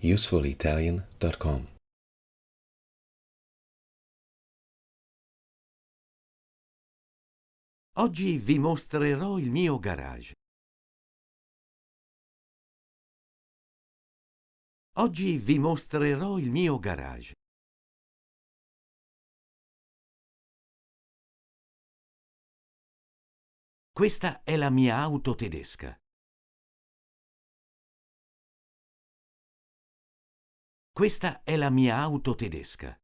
usefulitalian.com. Oggi vi mostrerò il mio garage. Oggi vi mostrerò il mio garage. Questa è la mia auto tedesca. Questa è la mia auto tedesca.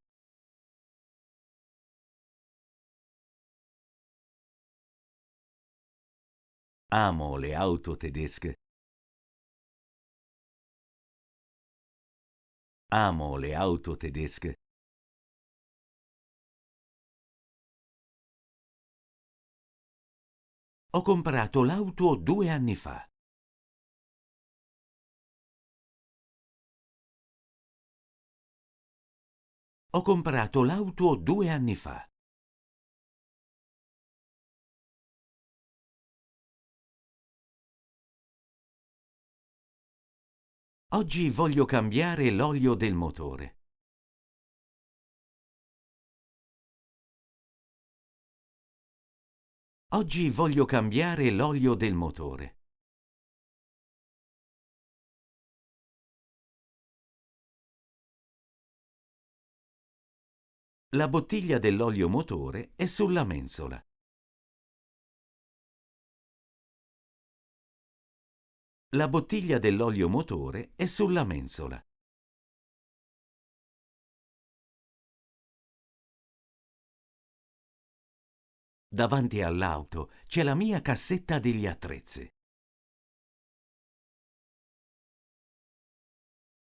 Amo le auto tedesche. Amo le auto tedesche. Ho comprato l'auto 2 anni fa. Ho comprato l'auto 2 anni fa. Oggi voglio cambiare l'olio del motore. Oggi voglio cambiare l'olio del motore. La bottiglia dell'olio motore è sulla mensola. La bottiglia dell'olio motore è sulla mensola. Davanti all'auto c'è la mia cassetta degli attrezzi.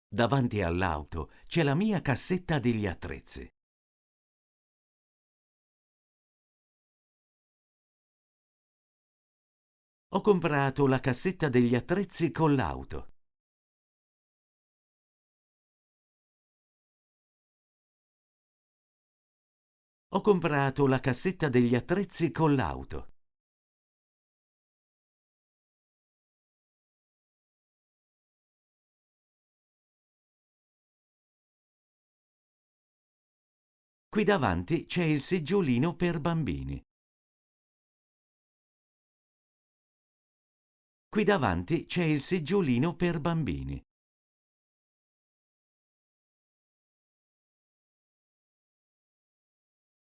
Davanti all'auto c'è la mia cassetta degli attrezzi. Ho comprato la cassetta degli attrezzi con l'auto. Ho comprato la cassetta degli attrezzi con l'auto. Qui davanti c'è il seggiolino per bambini. Qui davanti c'è il seggiolino per bambini.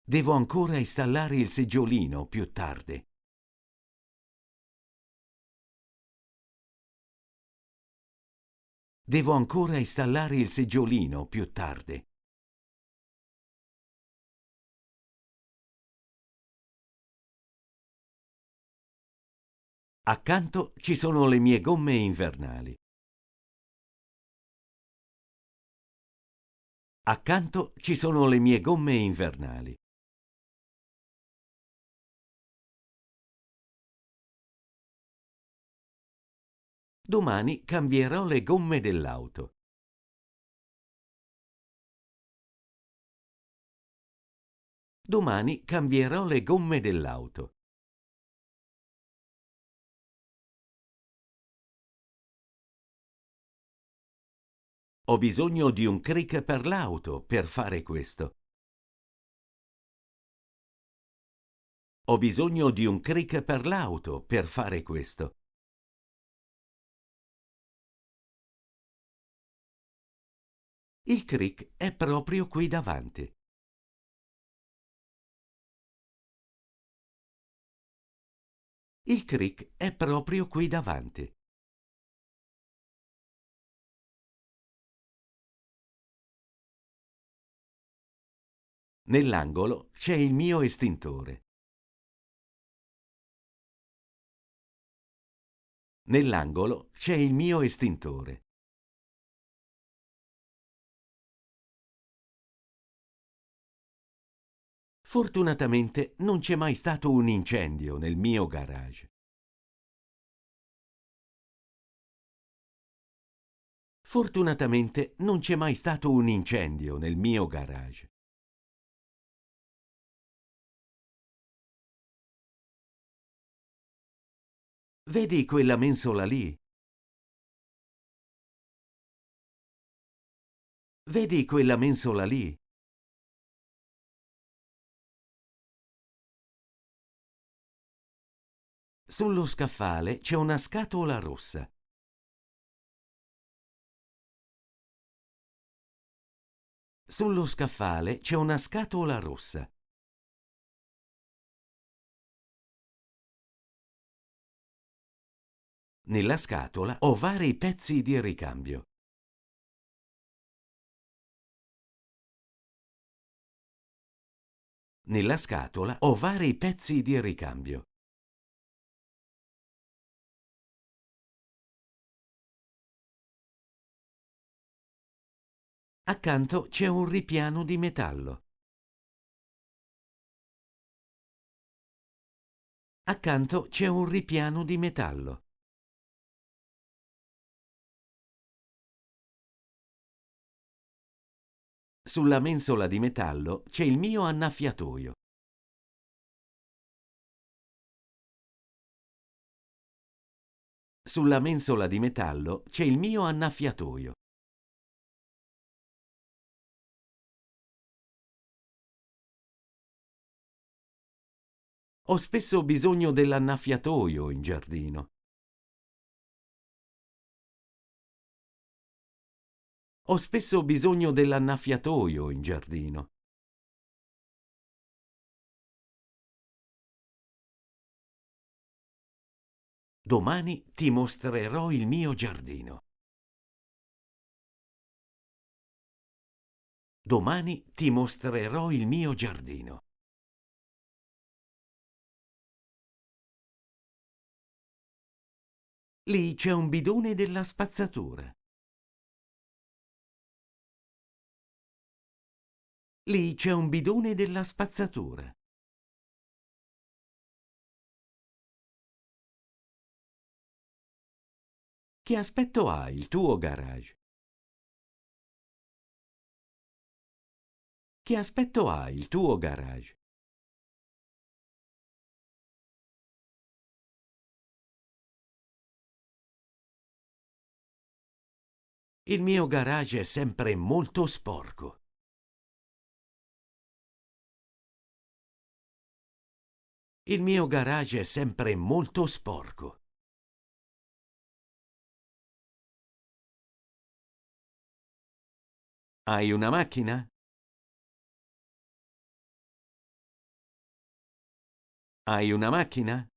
Devo ancora installare il seggiolino più tardi. Devo ancora installare il seggiolino più tardi. Accanto ci sono le mie gomme invernali. Accanto ci sono le mie gomme invernali. Domani cambierò le gomme dell'auto. Domani cambierò le gomme dell'auto. Ho bisogno di un crick per l'auto per fare questo. Ho bisogno di un crick per l'auto per fare questo. Il crick è proprio qui davanti. Il crick è proprio qui davanti. Nell'angolo c'è il mio estintore. Nell'angolo c'è il mio estintore. Fortunatamente non c'è mai stato un incendio nel mio garage. Fortunatamente non c'è mai stato un incendio nel mio garage. Vedi quella mensola lì? Vedi quella mensola lì? Sullo scaffale c'è una scatola rossa. Sullo scaffale c'è una scatola rossa. Nella scatola ho vari pezzi di ricambio. Nella scatola ho vari pezzi di ricambio. Accanto c'è un ripiano di metallo. Accanto c'è un ripiano di metallo. Sulla mensola di metallo c'è il mio annaffiatoio. Sulla mensola di metallo c'è il mio annaffiatoio. Ho spesso bisogno dell'annaffiatoio in giardino. Ho spesso bisogno dell'annaffiatoio in giardino. Domani ti mostrerò il mio giardino. Domani ti mostrerò il mio giardino. Lì c'è un bidone della spazzatura. Lì c'è un bidone della spazzatura. Che aspetto ha il tuo garage? Che aspetto ha il tuo garage? Il mio garage è sempre molto sporco. Il mio garage è sempre molto sporco. Hai una macchina? Hai una macchina?